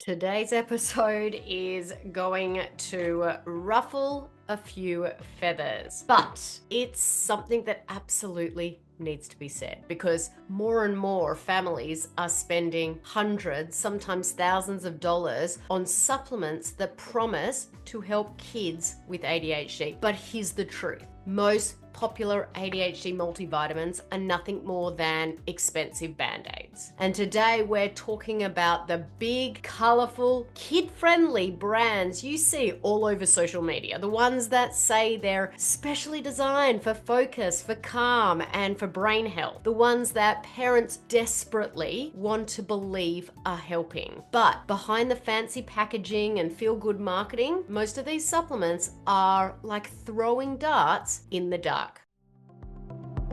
Today's episode is going to ruffle a few feathers, but it's something that absolutely needs to be said because more and more families are spending hundreds, sometimes thousands of dollars on supplements that promise to help kids with ADHD. But here's the truth. Most popular ADHD multivitamins are nothing more than expensive Band-Aids. And today we're talking about the big, colorful, kid-friendly brands you see all over social media. The ones that say they're specially designed for focus, for calm, and for brain health. The ones that parents desperately want to believe are helping. But behind the fancy packaging and feel-good marketing, most of these supplements are like throwing darts in the dark.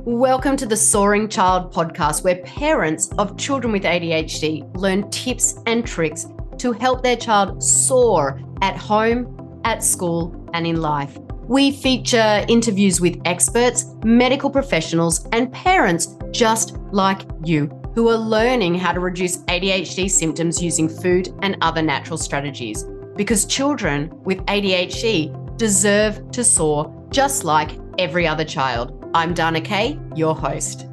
Welcome to the Soaring Child podcast, where parents of children with ADHD learn tips and tricks to help their child soar at home, at school, and in life. We feature interviews with experts, medical professionals, and parents just like you who are learning how to reduce ADHD symptoms using food and other natural strategies. Because children with ADHD deserve to soar just like every other child. I'm Dana Kay, your host.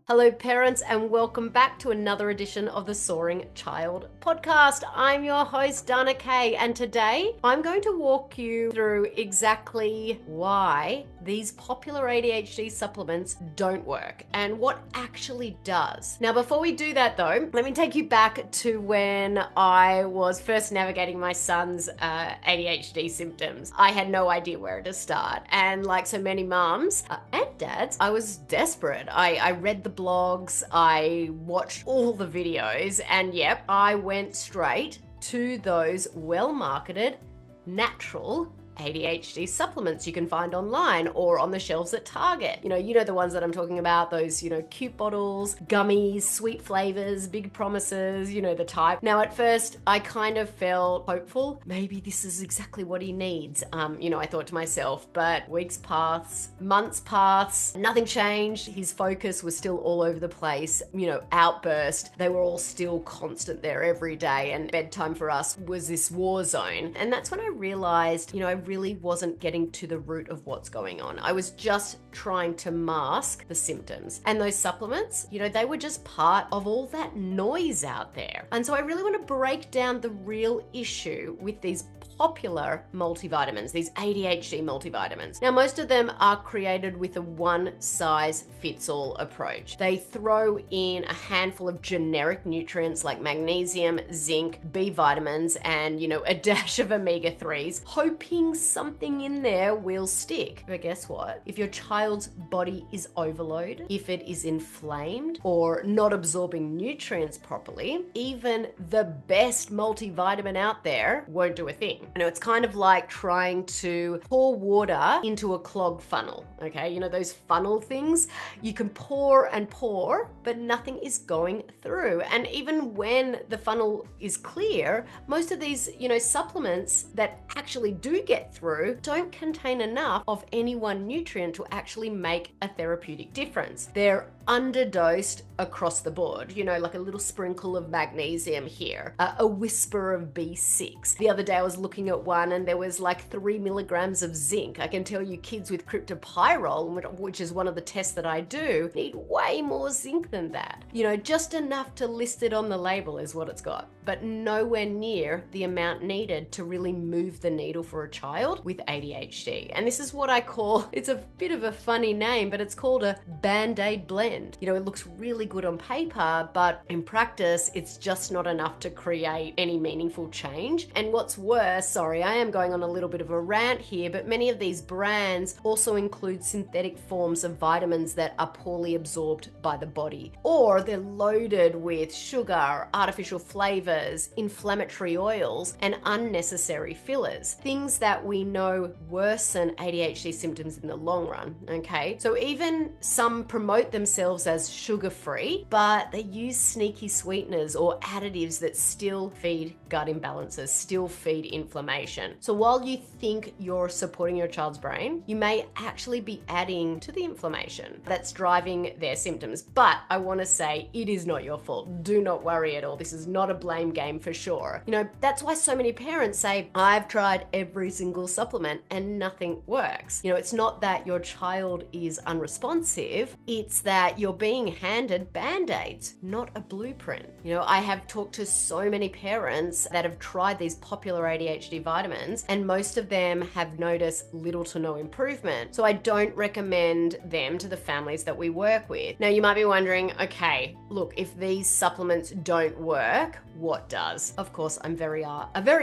Hello, parents, and welcome back to another edition of the Soaring Child podcast. I'm your host, Dana Kay, and today I'm going to walk you through exactly why these popular ADHD supplements don't work and what actually does. Now, before we do that though, let me take you back to when I was first navigating my son's ADHD symptoms. I had no idea where to start. And like so many moms and dads, I was desperate. I read the blogs, I watched all the videos, and yep, I went straight to those well-marketed, natural ADHD supplements you can find online or on the shelves at Target. You know the ones that I'm talking about, those, cute bottles, gummies, sweet flavors, big promises, the type. Now, at first, I kind of felt hopeful. Maybe this is exactly what he needs. I thought to myself, but weeks pass, months pass, nothing changed. His focus was still all over the place, outburst. They were all still constant there every day, and bedtime for us was this war zone. And that's when I realized, I really wasn't getting to the root of what's going on. I was just trying to mask the symptoms. And those supplements, they were just part of all that noise out there. And so I really want to break down the real issue with these popular multivitamins, these ADHD multivitamins. Now, most of them are created with a one-size-fits-all approach. They throw in a handful of generic nutrients like magnesium, zinc, B vitamins, and, a dash of omega-3s, hoping something in there will stick. But guess what? If your child's body is overloaded, if it is inflamed or not absorbing nutrients properly, even the best multivitamin out there won't do a thing. It's kind of like trying to pour water into a clogged funnel, okay? Those funnel things, you can pour and pour, but nothing is going through. And even when the funnel is clear, most of these, supplements that actually do get through don't contain enough of any one nutrient to actually make a therapeutic difference. They're underdosed across the board, like a little sprinkle of magnesium here, a whisper of B6. The other day I was looking at one and there was like 3 milligrams of zinc. I can tell you kids with cryptopyrrole, which is one of the tests that I do, need way more zinc than that. Just enough to list it on the label is what it's got, but nowhere near the amount needed to really move the needle for a child with ADHD. And this is what I call, it's a bit of a funny name, but it's called a Bandaid blend. It looks really good on paper, but in practice, it's just not enough to create any meaningful change. And what's worse, sorry, I am going on a little bit of a rant here, but many of these brands also include synthetic forms of vitamins that are poorly absorbed by the body, or they're loaded with sugar, artificial flavors, inflammatory oils, and unnecessary fillers, things that we know worsen ADHD symptoms in the long run, okay? So even some promote themselves as sugar-free, but they use sneaky sweeteners or additives that still feed gut imbalances, still feed inflammation. So while you think you're supporting your child's brain, you may actually be adding to the inflammation that's driving their symptoms. But I want to say it is not your fault. Do not worry at all. This is not a blame volume game for sure. That's why so many parents say, I've tried every single supplement and nothing works. It's not that your child is unresponsive, it's that you're being handed Band-Aids, not a blueprint. I have talked to so many parents that have tried these popular ADHD vitamins, and most of them have noticed little to no improvement. So I don't recommend them to the families that we work with. Now you might be wondering, okay, look, if these supplements don't work, what does? Of course, I'm very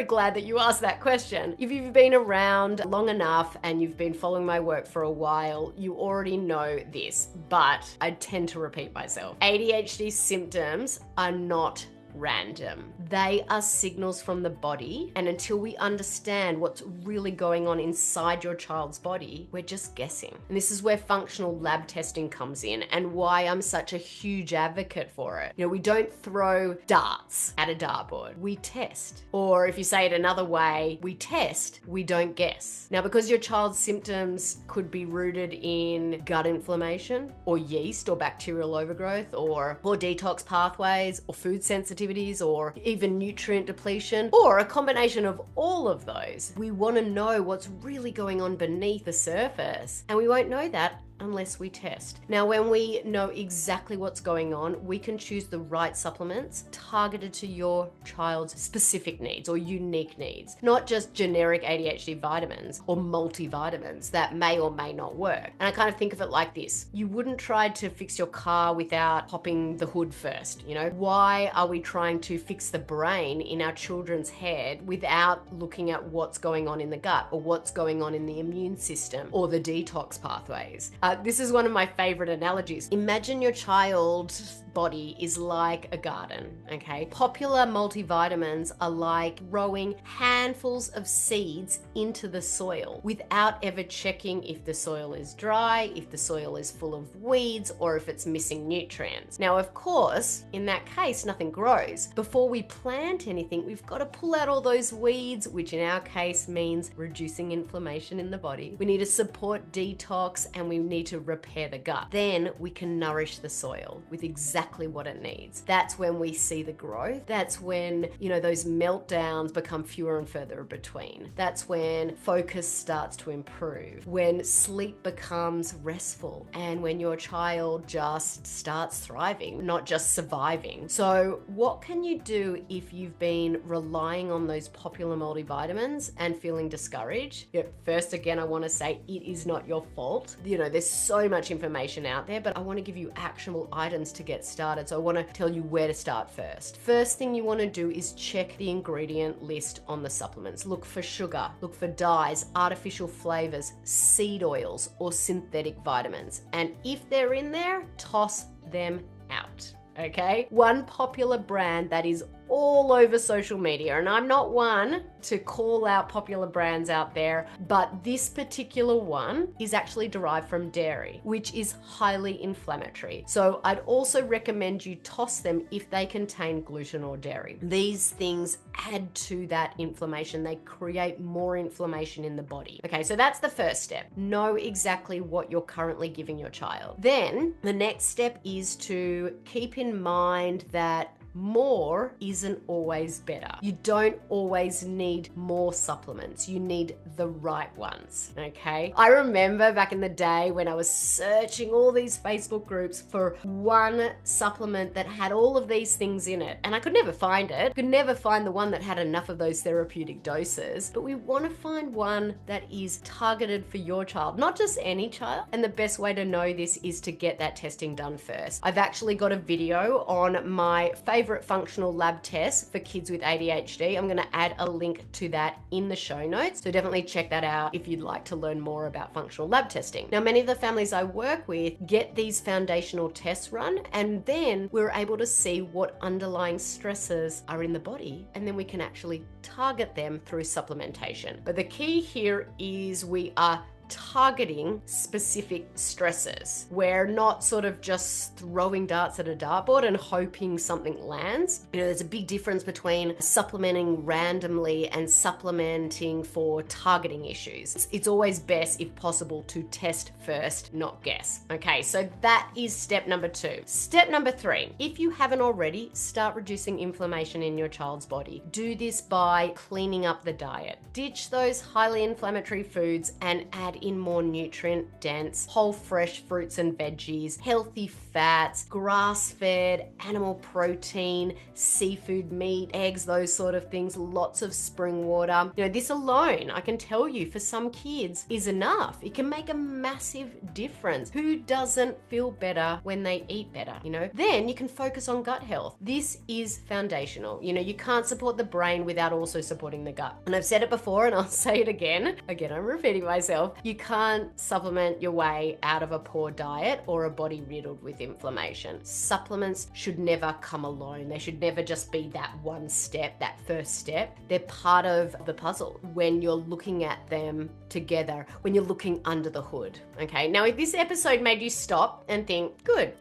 glad that you asked that question. If you've been around long enough and you've been following my work for a while, you already know this, but I tend to repeat myself. ADHD symptoms are not random. They are signals from the body, and until we understand what's really going on inside your child's body, we're just guessing. And this is where functional lab testing comes in, and why I'm such a huge advocate for it. We don't throw darts at a dartboard, we test. Or if you say it another way, we test, we don't guess. Now, because your child's symptoms could be rooted in gut inflammation, or yeast, or bacterial overgrowth, or poor detox pathways, or food sensitivities, or even nutrient depletion, or a combination of all of those. We want to know what's really going on beneath the surface, and we won't know that unless we test. Now, when we know exactly what's going on, we can choose the right supplements targeted to your child's specific needs or unique needs, not just generic ADHD vitamins or multivitamins that may or may not work. And I kind of think of it like this. You wouldn't try to fix your car without popping the hood first. Why are we trying to fix the brain in our children's head without looking at what's going on in the gut or what's going on in the immune system or the detox pathways? This is one of my favorite analogies. Imagine your child's body is like a garden, okay? Popular multivitamins are like throwing handfuls of seeds into the soil without ever checking if the soil is dry, if the soil is full of weeds, or if it's missing nutrients. Now, of course, in that case, nothing grows. Before we plant anything, we've got to pull out all those weeds, which in our case means reducing inflammation in the body. We need to support detox, and we need to repair the gut. Then we can nourish the soil with exactly what it needs. That's when we see the growth. That's when, those meltdowns become fewer and further between. That's when focus starts to improve, when sleep becomes restful, and when your child just starts thriving, not just surviving. So what can you do if you've been relying on those popular multivitamins and feeling discouraged? First, again, I want to say it is not your fault. There's so much information out there, but I want to give you actionable items to get started. So I want to tell you where to start first. First thing you want to do is check the ingredient list on the supplements. Look for sugar, look for dyes, artificial flavors, seed oils, or synthetic vitamins. And if they're in there, toss them out. Okay? One popular brand that is all over social media, and I'm not one to call out popular brands out there, but this particular one is actually derived from dairy, which is highly inflammatory. So I'd also recommend you toss them if they contain gluten or dairy. These things add to that inflammation. They create more inflammation in the body. Okay, so that's the first step. Know exactly what you're currently giving your child. Then the next step is to keep in mind that more isn't always better. You don't always need more supplements. You need the right ones, okay? I remember back in the day when I was searching all these Facebook groups for one supplement that had all of these things in it, and I could never find it. Could never find the one that had enough of those therapeutic doses. But we want to find one that is targeted for your child, not just any child. And the best way to know this is to get that testing done first. I've actually got a video on my favorite functional lab tests for kids with ADHD. I'm going to add a link to that in the show notes. So definitely check that out if you'd like to learn more about functional lab testing. Now, many of the families I work with get these foundational tests run, and then we're able to see what underlying stresses are in the body, and then we can actually target them through supplementation. But the key here is we are targeting specific stresses. We're not sort of just throwing darts at a dartboard and hoping something lands. There's a big difference between supplementing randomly and supplementing for targeting issues. It's always best, if possible, to test first, not guess. Okay, so that is step number 2. Step number 3, if you haven't already, start reducing inflammation in your child's body. Do this by cleaning up the diet. Ditch those highly inflammatory foods and add in more nutrient-dense, whole fresh fruits and veggies, healthy fats, grass-fed, animal protein, seafood, meat, eggs, those sort of things, lots of spring water. This alone, I can tell you, for some kids is enough. It can make a massive difference. Who doesn't feel better when they eat better? Then you can focus on gut health. This is foundational. You can't support the brain without also supporting the gut. And I've said it before and I'll say it again. Again, I'm repeating myself. You can't supplement your way out of a poor diet or a body riddled with inflammation. Supplements should never come alone. They should never just be that one step, that first step. They're part of the puzzle when you're looking at them together, when you're looking under the hood. Okay, now if this episode made you stop and think, good,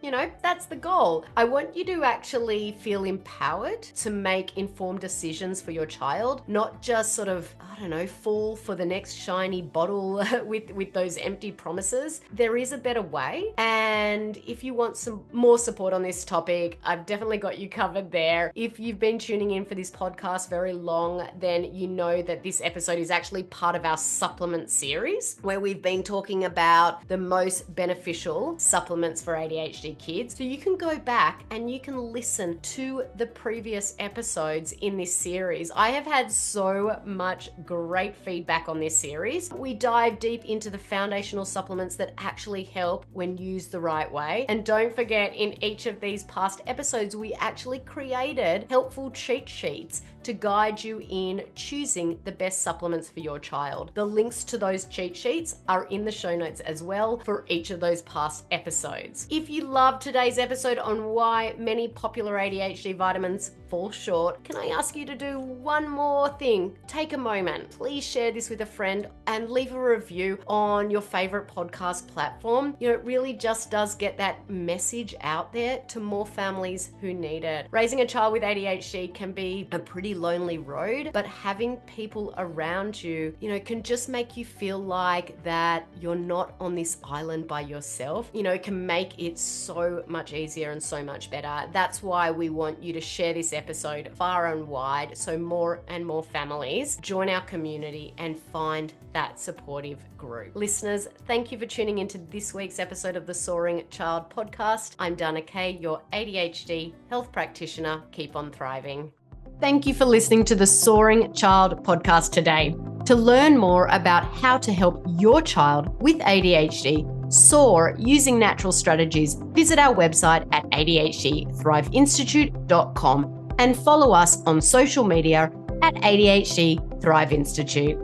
that's the goal. I want you to actually feel empowered to make informed decisions for your child, not just sort of, fall for the next shiny bottle with those empty promises. There is a better way. And if you want some more support on this topic, I've definitely got you covered there. If you've been tuning in for this podcast very long, then you know that this episode is actually part of our supplement series, where we've been talking about the most beneficial supplements for ADHD kids. So you can go back and you can listen to the previous episodes in this series. I have had so much great feedback on this series. We dive deep into the foundational supplements that actually help when used the right way. And don't forget, in each of these past episodes, we actually created helpful cheat sheets to guide you in choosing the best supplements for your child. The links to those cheat sheets are in the show notes as well for each of those past episodes. If you loved today's episode on why many popular ADHD vitamins fall short, can I ask you to do one more thing? Take a moment, please share this with a friend and leave a review on your favorite podcast platform. It really just does get that message out there to more families who need it. Raising a child with ADHD can be a pretty lonely road, but having people around you, can just make you feel like that you're not on this island by yourself. It can make it so much easier and so much better. That's why we want you to share this episode far and wide so more and more families join our community and find that supportive group. Listeners, thank you for tuning into this week's episode of the Soaring Child Podcast. I'm Dana Kay, your ADHD health practitioner. Keep on thriving. Thank you for listening to the Soaring Child Podcast today. To learn more about how to help your child with ADHD soar using natural strategies, visit our website at adhdthriveinstitute.com and follow us on social media at ADHD Thrive Institute.